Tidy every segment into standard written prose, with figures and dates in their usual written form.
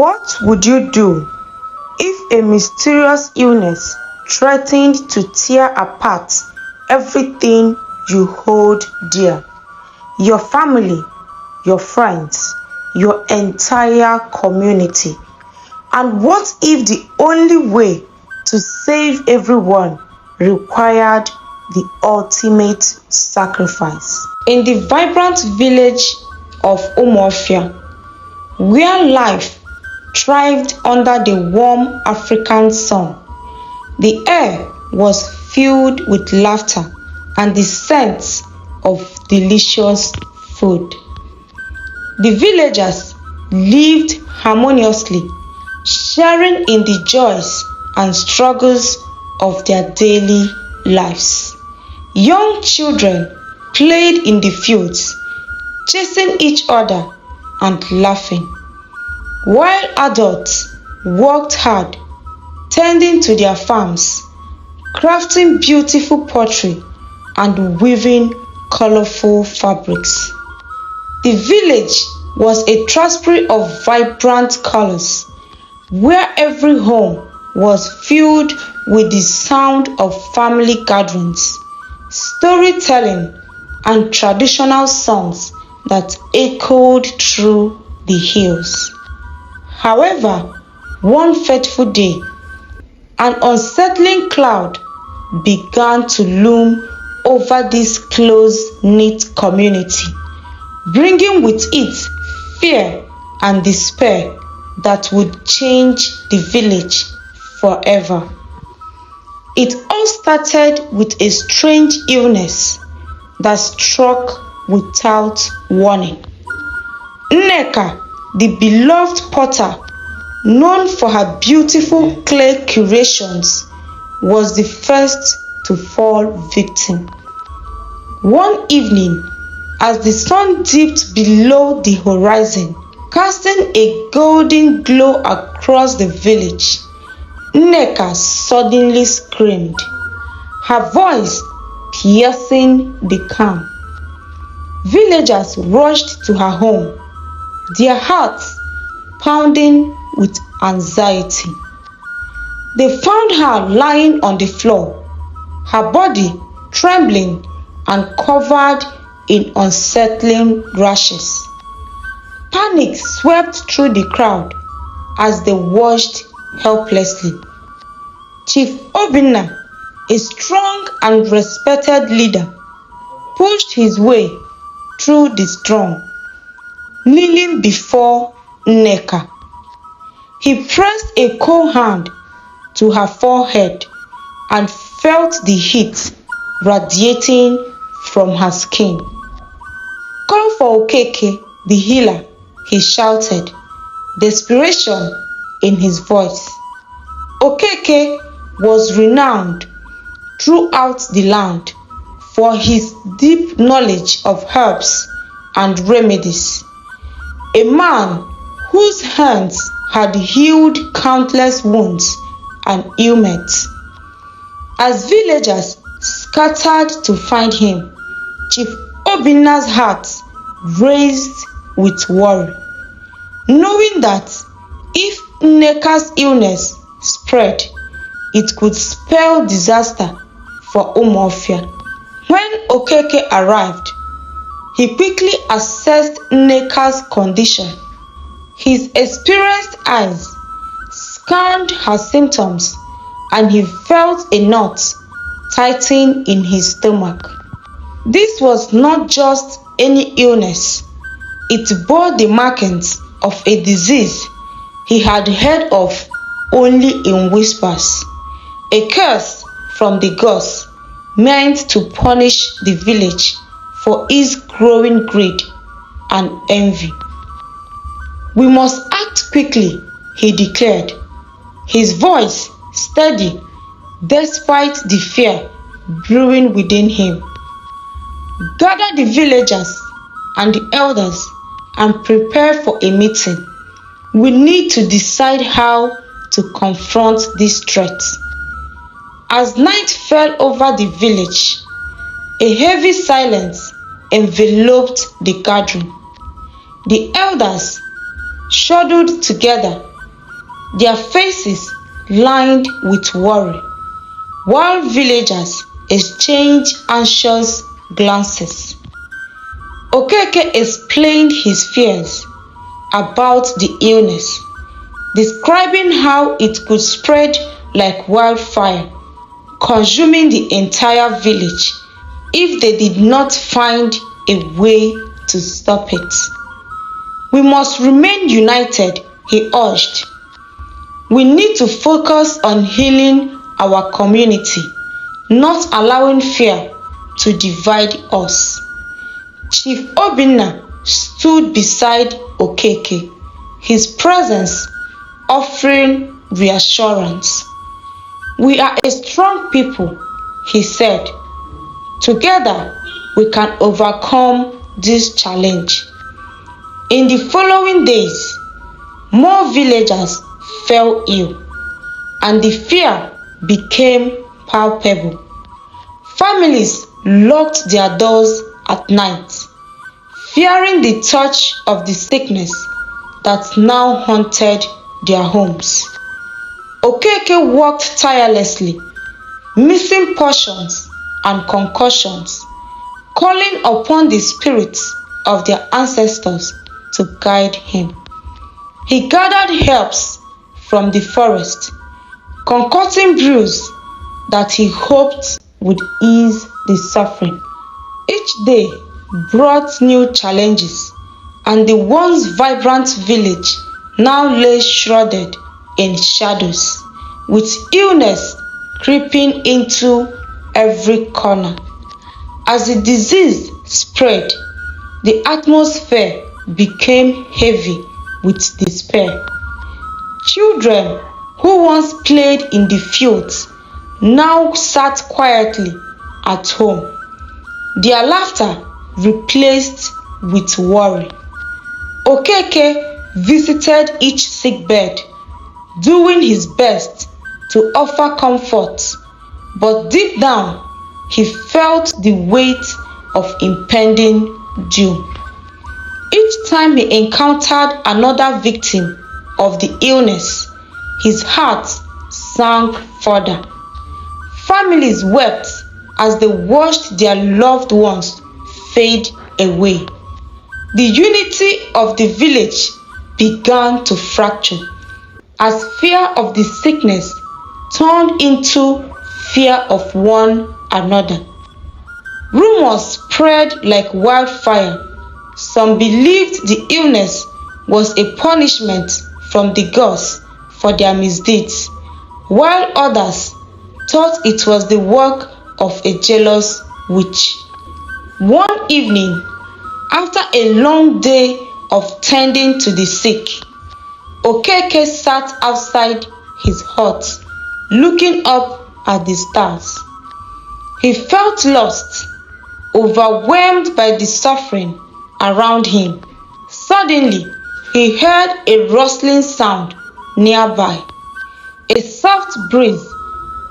What would you do if a mysterious illness threatened to tear apart everything you hold dear? Your family, your friends, your entire community. And what if the only way to save everyone required the ultimate sacrifice? In the vibrant village of Umuofia, where life thrived under the warm African sun, the air was filled with laughter and the scents of delicious food. The villagers lived harmoniously, sharing in the joys and struggles of their daily lives. Young children played in the fields, chasing each other and laughing, while adults worked hard, tending to their farms, crafting beautiful pottery and weaving colorful fabrics. The village was a tapestry of vibrant colors, where every home was filled with the sound of family gatherings, storytelling, and traditional songs that echoed through the hills. However, one fateful day, an unsettling cloud began to loom over this close-knit community, bringing with it fear and despair that would change the village forever. It all started with a strange illness that struck without warning. Nneka, the beloved potter, known for her beautiful clay creations, was the first to fall victim. One evening, as the sun dipped below the horizon, casting a golden glow across the village, Nneka suddenly screamed, her voice piercing the calm. Villagers rushed to her home, their hearts pounding with anxiety. They found her lying on the floor, her body trembling and covered in unsettling rashes. Panic swept through the crowd as they watched helplessly. Chief Obinna, a strong and respected leader, pushed his way through the storm, kneeling before Nneka. He pressed a cold hand to her forehead and felt the heat radiating from her skin. "Call for Okeke, the healer," he shouted, desperation in his voice. Okeke was renowned throughout the land for his deep knowledge of herbs and remedies, a man whose hands had healed countless wounds and ailments. As villagers scattered to find him, Chief Obinna's heart raced with worry, knowing that if Nneka's illness spread, it could spell disaster for Umuofia. When Okeke arrived, he quickly assessed Nneka's condition. His experienced eyes scanned her symptoms and he felt a knot tighten in his stomach. This was not just any illness. It bore the markings of a disease he had heard of only in whispers, a curse from the gods meant to punish the village for its growing greed and envy. "We must act quickly," he declared, his voice steady despite the fear brewing within him. "Gather the villagers and the elders and prepare for a meeting. We need to decide how to confront this threat." As night fell over the village, a heavy silence enveloped the gathering. The elders huddled together their faces lined with worry, while villagers exchanged anxious glances. Okeke explained his fears about the illness, describing how it could spread like wildfire, consuming the entire village if they did not find a way to stop it. We must remain united, he urged. We need to focus on healing our community, not allowing fear to divide us. Chief Obinna stood beside Okeke, his presence offering reassurance. We are a strong people, he said. Together, we can overcome this challenge. In the following days, more villagers fell ill, and the fear became palpable. Families locked their doors at night, fearing the touch of the sickness that now haunted their homes. Okeke worked tirelessly, missing portions and concussions, calling upon the spirits of their ancestors to guide him. He gathered herbs from the forest, concocting brews that he hoped would ease the suffering. Each day brought new challenges, and the once vibrant village now lay shrouded in shadows, with illness creeping into every corner. As the disease spread, the atmosphere became heavy with despair. Children who once played in the fields now sat quietly at home, their laughter replaced with worry. Okeke visited each sick bed, doing his best to offer comfort, but deep down he felt the weight of impending doom. Each time he encountered another victim of the illness, his heart sank further. Families wept as they watched their loved ones fade away. The unity of the village began to fracture as fear of the sickness turned into fear of one another. Rumors spread like wildfire. Some believed the illness was a punishment from the gods for their misdeeds, while others thought it was the work of a jealous witch. One evening, after a long day of tending to the sick, Okeke sat outside his hut, looking up at the stars. He felt lost, overwhelmed by the suffering around him. Suddenly, he heard a rustling sound nearby. A soft breeze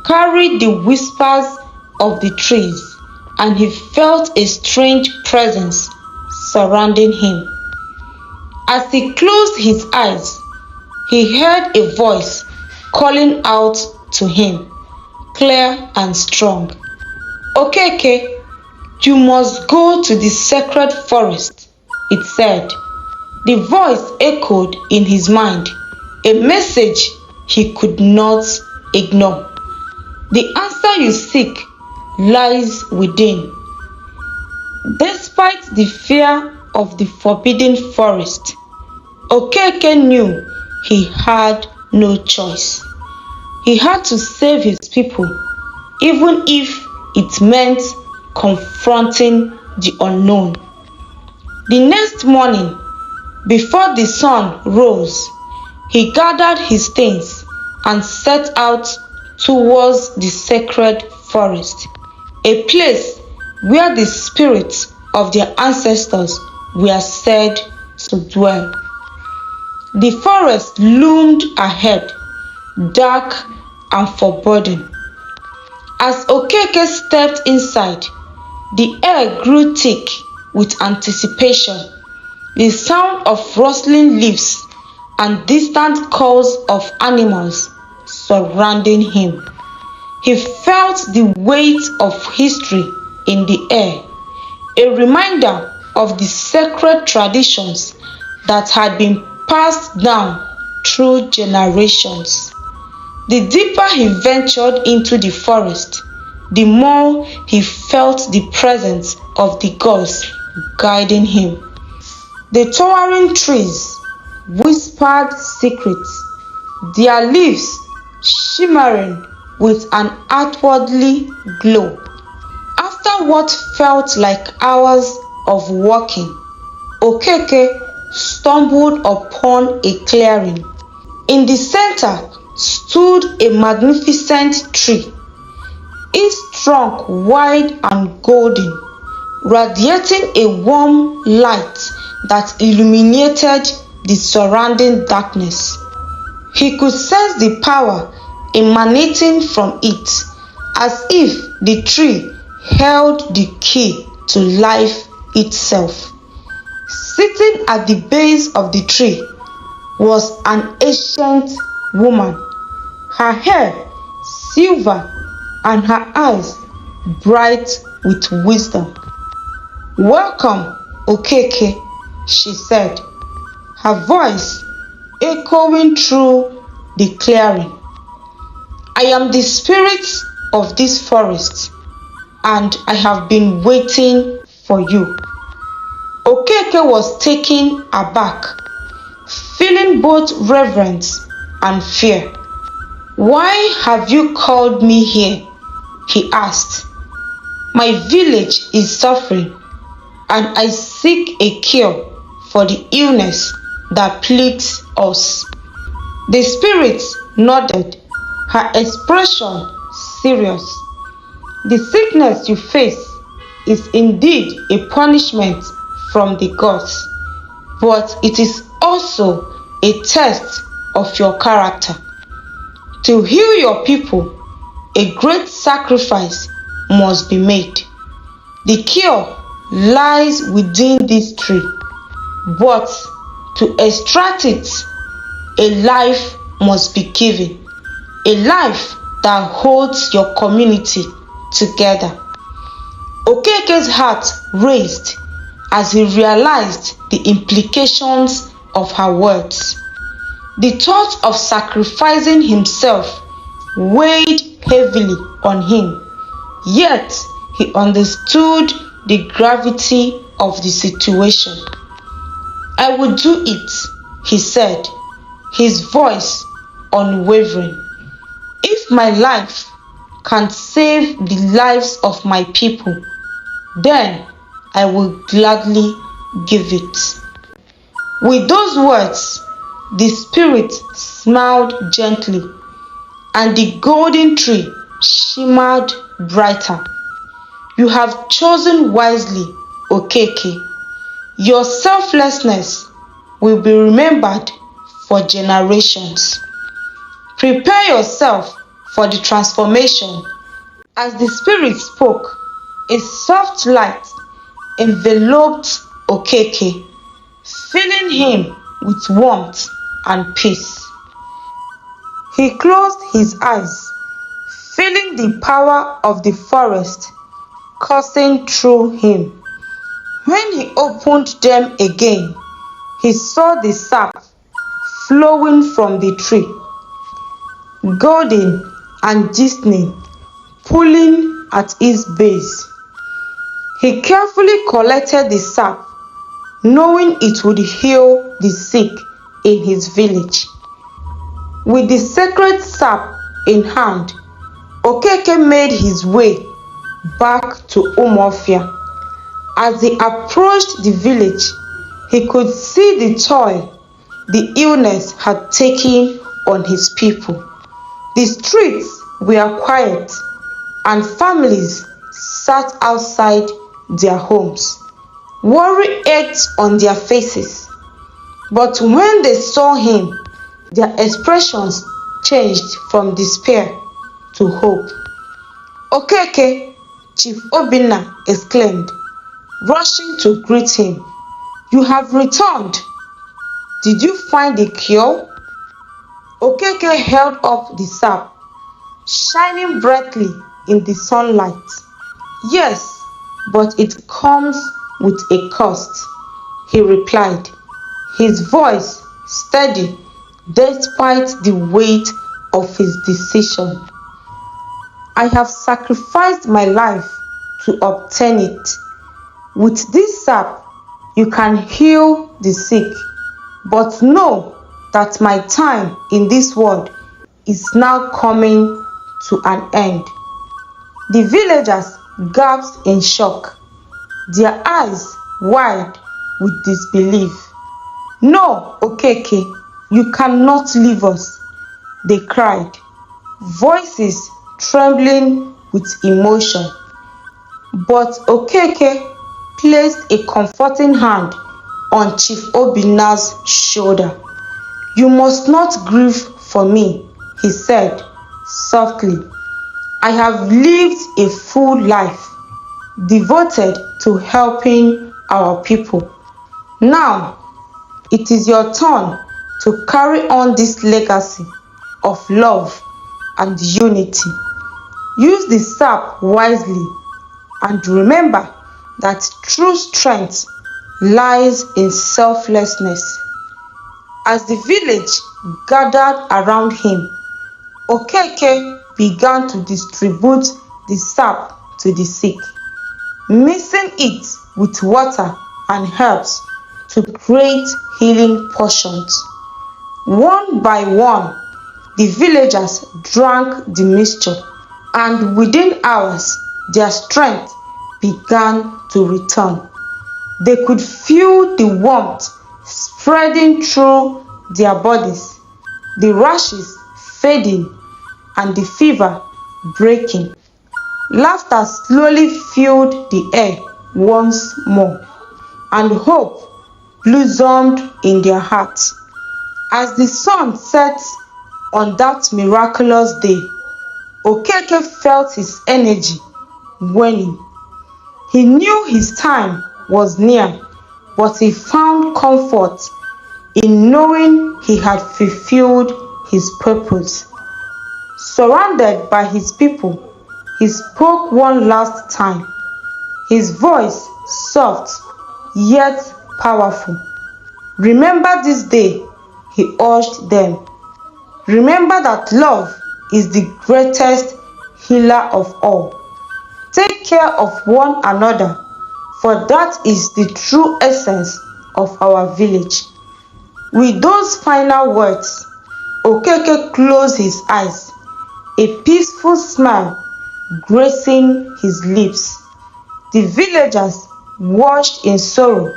carried the whispers of the trees, and he felt a strange presence surrounding him. As he closed his eyes, he heard a voice calling out to him, clear and strong. Okeke, you must go to the sacred forest, it said. The voice echoed in his mind, a message he could not ignore. The answer you seek lies within. Despite the fear of the forbidden forest, Okeke knew he had no choice. He had to save his people, even if it meant confronting the unknown. The next morning, before the sun rose, he gathered his things and set out towards the sacred forest, a place where the spirits of their ancestors were said to dwell. The forest loomed ahead, dark and foreboding. As Okeke stepped inside, the air grew thick with anticipation. The sound of rustling leaves and distant calls of animals surrounding him. He felt the weight of history in the air, a reminder of the sacred traditions that had been passed down through generations. The deeper he ventured into the forest, the more he felt the presence of the gods guiding him. The towering trees whispered secrets, their leaves shimmering with an outwardly glow. After what felt like hours of walking, Okeke stumbled upon a clearing. In the center stood a magnificent tree, its trunk wide and golden, radiating a warm light that illuminated the surrounding darkness. He could sense the power emanating from it, as if the tree held the key to life itself. Sitting at the base of the tree was an ancient woman, her hair silver and her eyes bright with wisdom. "Welcome, Okeke," she said, her voice echoing through the clearing. "I am the spirit of this forest, and I have been waiting for you." Okeke was taken aback, feeling both reverence and fear. "Why have you called me here?" he asked. "My village is suffering, and I seek a cure for the illness that plagues us." The spirit nodded, her expression serious. "The sickness you face is indeed a punishment from the gods, but it is also a test of your character. To heal your people, a great sacrifice must be made. The cure lies within this tree, but to extract it, a life must be given, a life that holds your community together." Okeke's heart raced as he realized the implications of her words. The thought of sacrificing himself weighed heavily on him, yet he understood the gravity of the situation. "I will do it," he said, his voice unwavering. "If my life can save the lives of my people, then I will gladly give it." With those words, the spirit smiled gently, and the golden tree shimmered brighter. "You have chosen wisely, Okeke. Your selflessness will be remembered for generations. Prepare yourself for the transformation." As the spirit spoke, a soft light enveloped Okeke, filling him with warmth and peace. He closed his eyes, feeling the power of the forest coursing through him. When he opened them again, he saw the sap flowing from the tree, golden and glistening, pulling at its base. He carefully collected the sap, knowing it would heal the sick in his village. With the sacred sap in hand, Okeke made his way back to Umuofia. As he approached the village, he could see the toll the illness had taken on his people. The streets were quiet, and families sat outside their homes, worry ached on their faces. But when they saw him, their expressions changed from despair to hope. "Okeke," Chief Obinna exclaimed, rushing to greet him, "you have returned." Did you find a cure? Okeke held up the sap, shining brightly in the sunlight. Yes, but it comes with a cost, he replied, his voice steady despite the weight of his decision. I have sacrificed my life to obtain it. With this sap, you can heal the sick, but know that my time in this world is now coming to an end. The villagers gasped in shock, their eyes wide with disbelief. No, Okeke, you cannot leave us, they cried, voices trembling with emotion. But Okeke placed a comforting hand on Chief Obinna's shoulder. You must not grieve for me, he said softly. I have lived a full life, devoted to helping our people. Now, it is your turn to carry on this legacy of love and unity. Use the sap wisely and remember that true strength lies in selflessness. As the village gathered around him, Okeke began to distribute the sap to the sick, mixing it with water and herbs to create healing potions. One by one, the villagers drank the mixture, and within hours, their strength began to return. They could feel the warmth spreading through their bodies, the rashes fading, and the fever breaking. Laughter slowly filled the air once more, and hope blossomed in their hearts. As the sun set on that miraculous day, Okeke felt his energy waning. He knew his time was near, but he found comfort in knowing he had fulfilled his purpose. Surrounded by his people, he spoke one last time, his voice soft yet powerful. Remember this day, he urged them. Remember that love is the greatest healer of all. Take care of one another, for that is the true essence of our village. With those final words, Okeke closed his eyes, a peaceful smile gracing his lips. The villagers watched in sorrow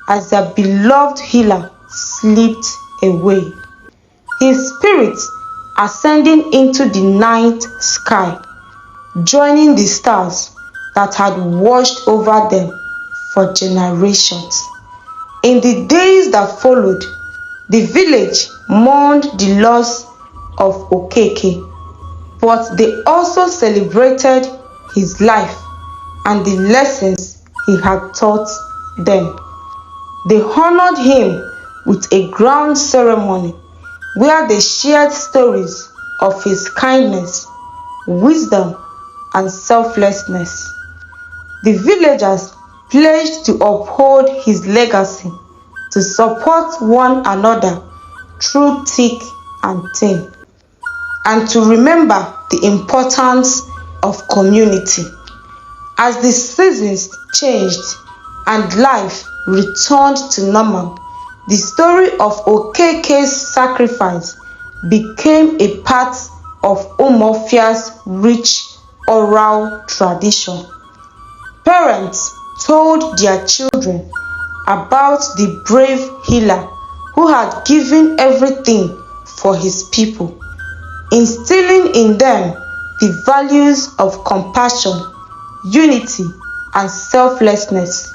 as their beloved healer slipped away, his spirit ascending into the night sky, joining the stars that had watched over them for generations. In the days that followed, the village mourned the loss of Okeke, but they also celebrated his life and the lessons he had taught them. They honored him with a grand ceremony where they shared stories of his kindness, wisdom, and selflessness. The villagers pledged to uphold his legacy, to support one another through thick and thin, and to remember the importance of community. As the seasons changed and life returned to normal, the story of Okeke's sacrifice became a part of Umuofia's rich oral tradition. Parents told their children about the brave healer who had given everything for his people, instilling in them the values of compassion, unity, and selflessness.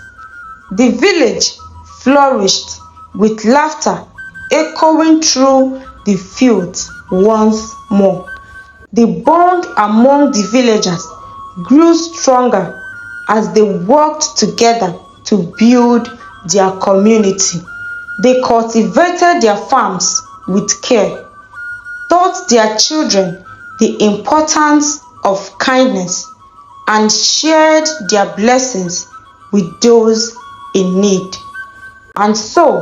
The village flourished with laughter echoing through the fields once more. The bond among the villagers grew stronger as they worked together to build their community. They cultivated their farms with care, taught their children the importance of kindness, and shared their blessings with those in need. And so,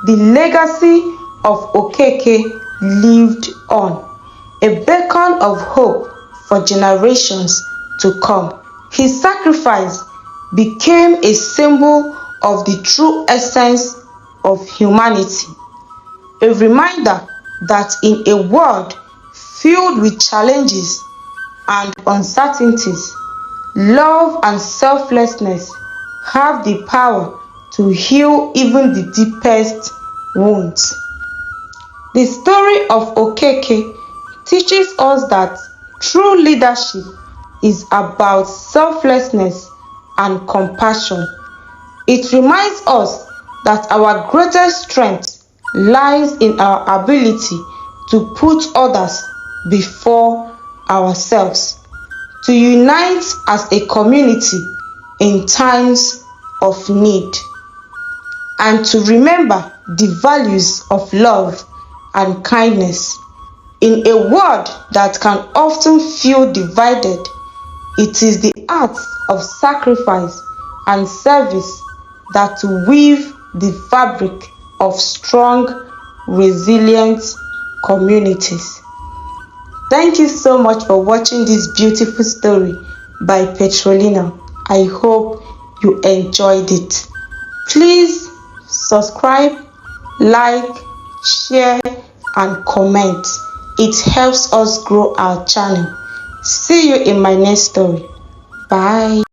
the legacy of Okeke lived on, a beacon of hope for generations to come. His sacrifice became a symbol of the true essence of humanity, a reminder that in a world filled with challenges and uncertainties, love and selflessness have the power to heal even the deepest wounds. The story of Okeke teaches us that true leadership is about selflessness and compassion. It reminds us that our greatest strength lies in our ability to put others before ourselves, to unite as a community in times of need, and to remember the values of love and kindness. In a world that can often feel divided, it is the acts of sacrifice and service that weave the fabric of strong, resilient communities. Thank you so much for watching this beautiful story by Petrolina. I hope you enjoyed it. Please subscribe, like, share, and comment. It helps us grow our channel. See you in my next story. Bye.